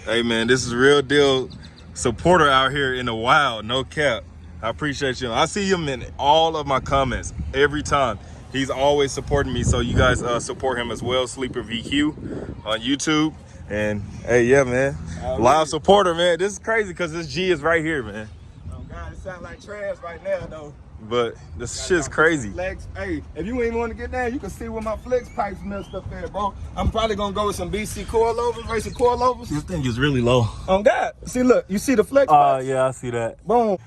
Hey man, this is real deal supporter out here in the wild, no cap. I appreciate you. I see him in all of my comments every time. He's always supporting me, so you guys support him as well. Sleeper VQ on YouTube. And hey, yeah, man, live supporter, man. This is crazy because this G is right here, man. Oh God, it sounds like trash right now, though. But this shit's crazy. Flex. Hey, if you ain't want to get down, you can see where my flex pipes messed up there, bro. I'm probably gonna go with some BC coilovers, racing coilovers. This thing is really low. Oh God, see, look, you see the flex pipes? Yeah, I see that. Boom.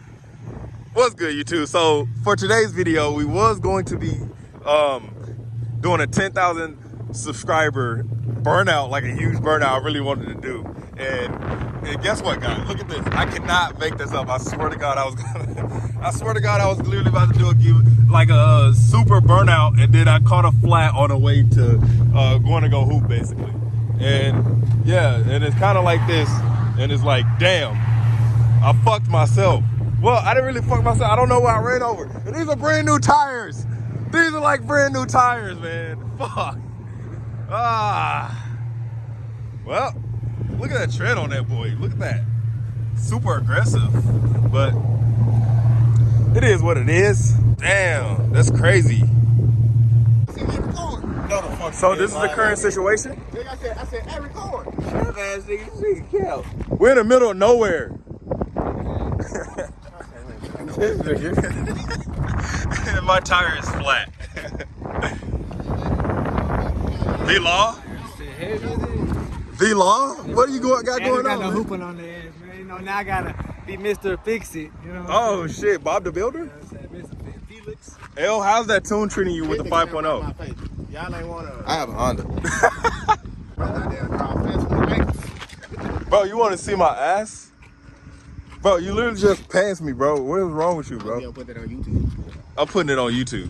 What's good, YouTube? So for today's video, we was going to be doing a 10,000 subscriber burnout, like a huge burnout I really wanted to do. And guess what, guys? Look at this. I cannot make this up. I swear to God, I was literally about to do a super burnout, and then I caught a flat on the way to going to go hoop, basically. And yeah, and it's kind of like this, and it's like, damn, I fucked myself. Well, I didn't really fuck myself. I don't know what I ran over. And these are brand new tires. These are like brand new tires, man. Fuck. Well, look at that tread on that boy. Look at that. Super aggressive. But it is what it is. Damn, that's crazy. So this is the current situation? I said, hey, record. We're in the middle of nowhere. And my tire is flat. B.LAW? B.LAW? What do you got going on? I got no hooping on the ass, man. You know, now I gotta be Mr. Fix It. You know. Oh shit, Bob the Builder? Mr. Felix. L, how's that tune treating you with the 5.0? Y'all ain't wanna. I have a Honda. Bro, you want to see my ass? Bro, you literally just passed me, bro. What is wrong with you, bro? I'll put that on YouTube. I'm putting it on YouTube.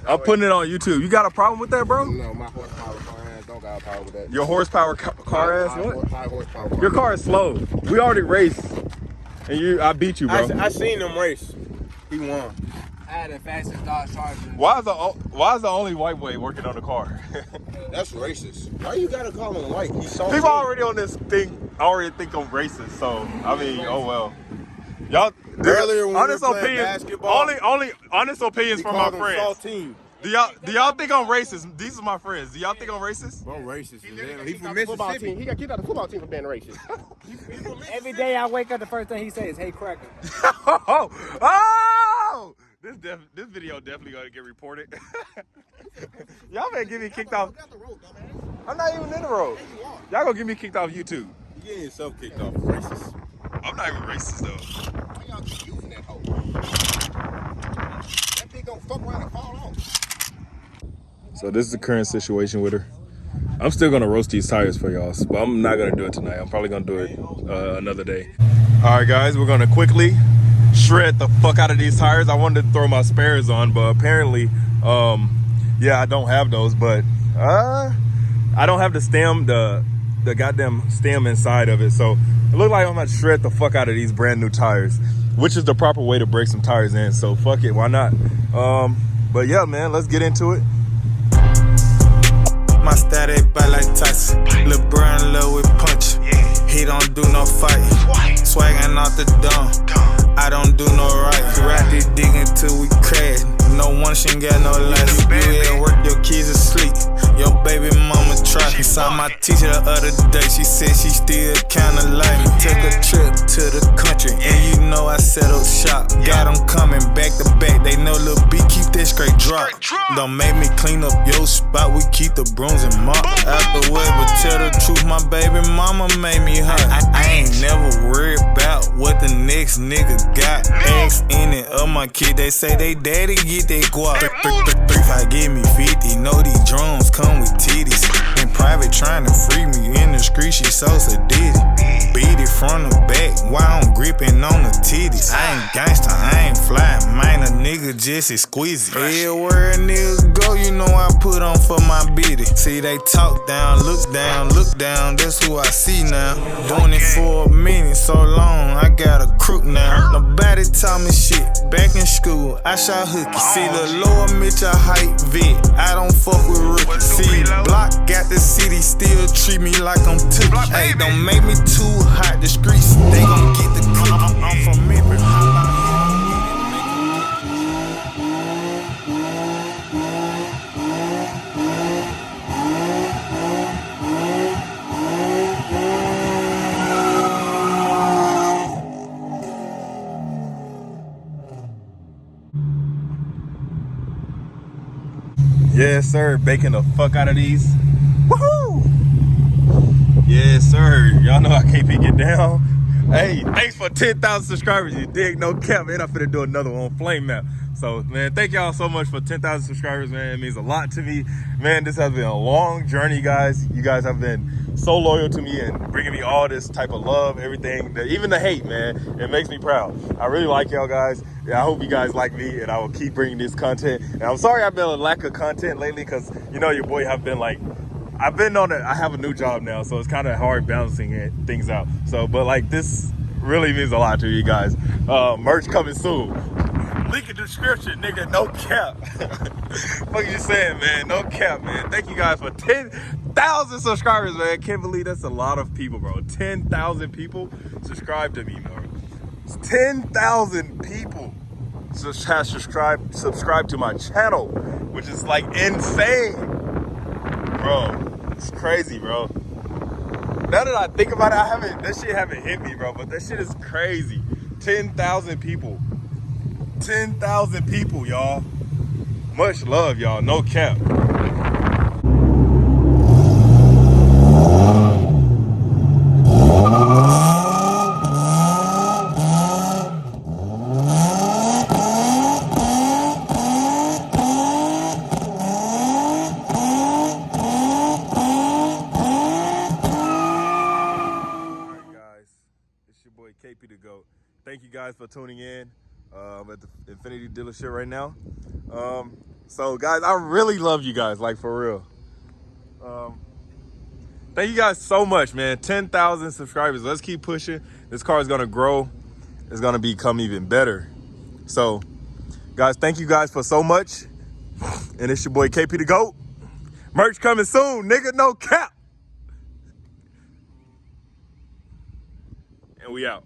I'm putting it on YouTube. You got a problem with that, bro? No, my horsepower car ass don't got a problem with that. Your horsepower car ass? What? High horsepower car. Your car is slow. We already raced, and I beat you, bro. I seen him race. He won. I had the fastest Dodge Charger. Why is the only white boy working on the car? That's racist. Why you gotta call him white? He's so People already on this thing already think I'm racist, so I mean, oh well. Y'all earlier when honest we were playing opinions, basketball, only honest opinions from my friends. Saltine. Do y'all think I'm racist? These are my friends. Do y'all think I'm racist? I'm racist. He from Mississippi. He got kicked out of the football team for being racist. Every day I wake up, the first thing he says is, "Hey, cracker." Oh! This video definitely gonna get reported. Y'all better get me kicked off. I'm not even in the road. Y'all gonna get me kicked off YouTube. You getting yourself kicked off. Racist. I'm not even racist though. Why y'all keep using that hoe? That thing gonna fuck around and fall off. So this is the current situation with her. I'm still gonna roast these tires for y'all, but I'm not gonna do it tonight. I'm probably gonna do it another day. All right, guys, we're gonna quickly shred the fuck out of these tires. I wanted to throw my spares on, but apparently, yeah, I don't have those. But I don't have the stem, the goddamn stem inside of it. So it looked like I'm gonna shred the fuck out of these brand new tires, which is the proper way to break some tires in. So fuck it, why not? But yeah, man, let's get into it. My static bite like Tyson. LeBron love with punch. He don't do no fight. Swaggin' off the dome. I don't do no right. Ride this dig until we crash. No one she ain't got no life. You at work, your kids asleep. Your baby mama try. Saw my teacher the other day. She said she still kinda like me. Took a trip to the country, and you know I set up shop. Got them coming back to back. They know Lil B keep that straight drop. Don't make me clean up your spot. We keep the brooms and mop. Out the way, but tell the truth, my baby mama made me hot. I ain't never worried about what the next nigga got. Ask any of my kid, they say they daddy get that guap. 3-5 give me 50. Know these drums come with titties. In private trying to free me. In the street she so sadistic. Beat it from the back while I'm gripping on the titties. I ain't gangsta, I ain't fly. Mine a nigga just exquisite. Everywhere niggas go, you know I put on for my biddy. See they talk down, look down, that's who I see now. Doing it for a minute, so long, I got a crook now. Nobody taught me shit, back in school, I shot hooky. See the lower Mitchell height vid, I don't fuck with rookies. See, block got the city, still treat me like gon' tip. Hey, don't make me too hot. The streets, they gon' get the cook. I'm from Memphis. Yes, sir. Baking the fuck out of these. Woohoo! Yes, sir. Y'all know how KP get down. Hey, thanks for 10,000 subscribers. You dig? No cap, man. I'm finna do another one on Flame Map. So, man, thank y'all so much for 10,000 subscribers, man. It means a lot to me. Man, this has been a long journey, guys. You guys have been so loyal to me and bringing me all this type of love, everything, even the hate, man. It makes me proud. I really like y'all guys. Yeah, I hope you guys like me, and I will keep bringing this content. And I'm sorry I've been a lack of content lately, because, you know, your boy have been like, I've been on it. I have a new job now, so it's kind of hard balancing things out. So, but like, this really means a lot to you guys. Merch coming soon. Link in the description, nigga. No cap. What you saying, man? No cap, man. Thank you guys for 10,000 subscribers, man. Can't believe that's a lot of people, bro. 10,000 people subscribe to me, bro. 10,000 people has subscribed to my channel, which is like insane, bro. It's crazy, bro. Now that I think about it, that shit haven't hit me, bro, but that shit is crazy. 10,000 people. 10,000 people, y'all. Much love, y'all. No cap. KP to go. Thank you guys for tuning in. I'm at the Infinity dealership right now. So guys, I really love you guys, like for real. Thank you guys so much, man. 10,000 subscribers. Let's keep pushing. This car is gonna grow. It's gonna become even better. So guys, thank you guys for so much. And it's your boy KP to go. Merch coming soon, nigga, no cap. And we out.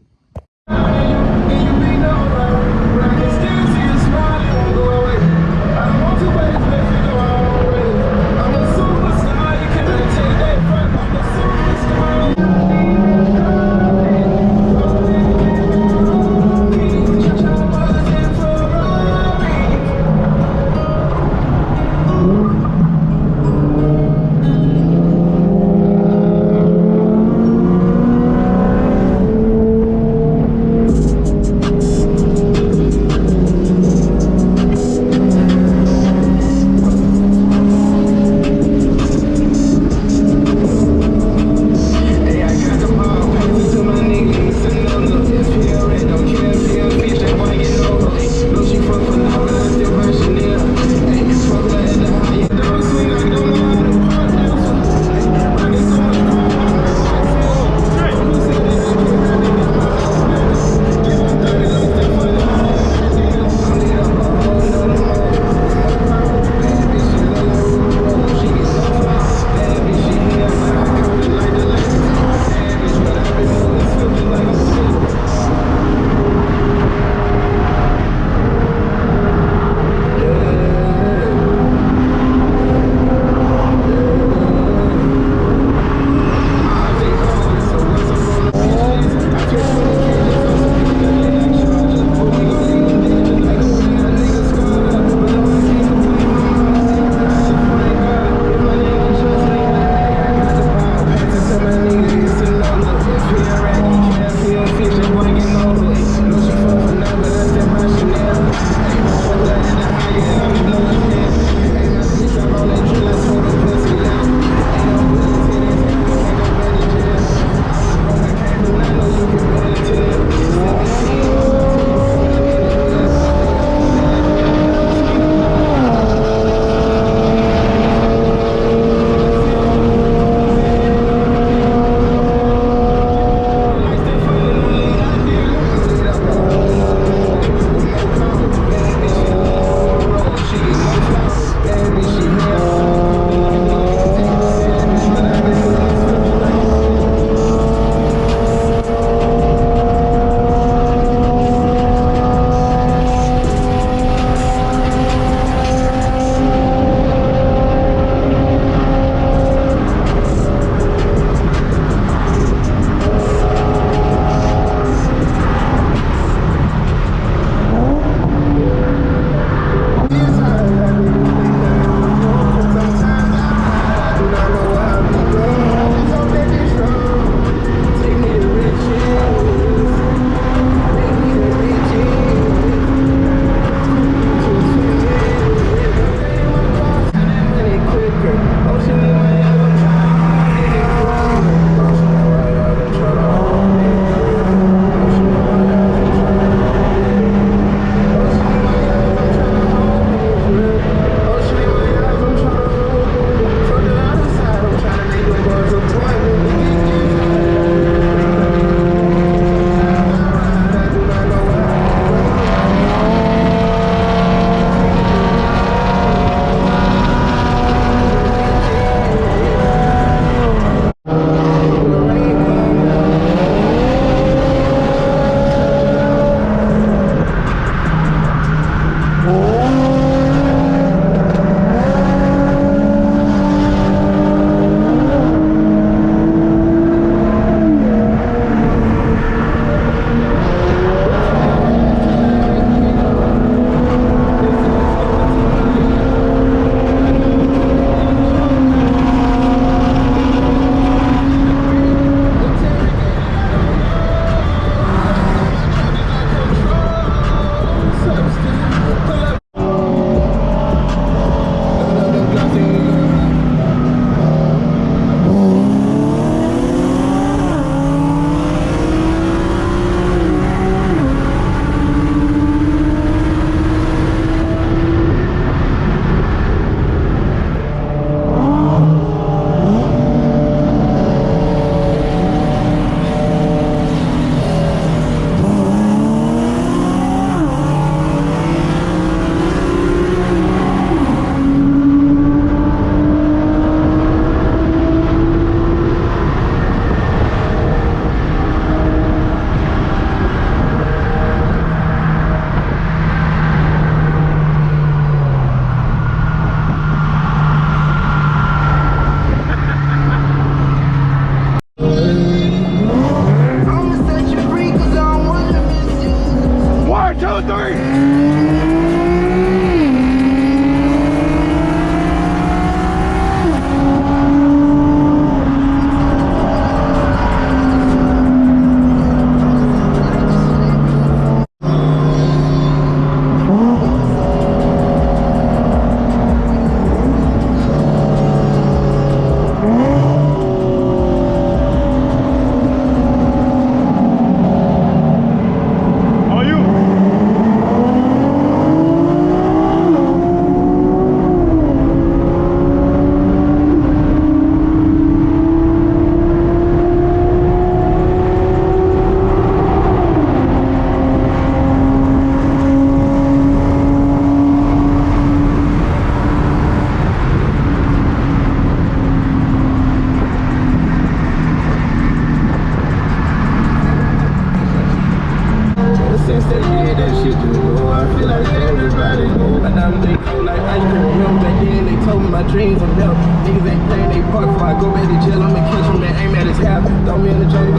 I feel like everybody know. My diamonds they cold like ice cream. Remember back then they told me my dreams are melt. Niggas ain't playing they part before I go back to jail. I'ma catch him and aim at his half. Throw me in the jungle.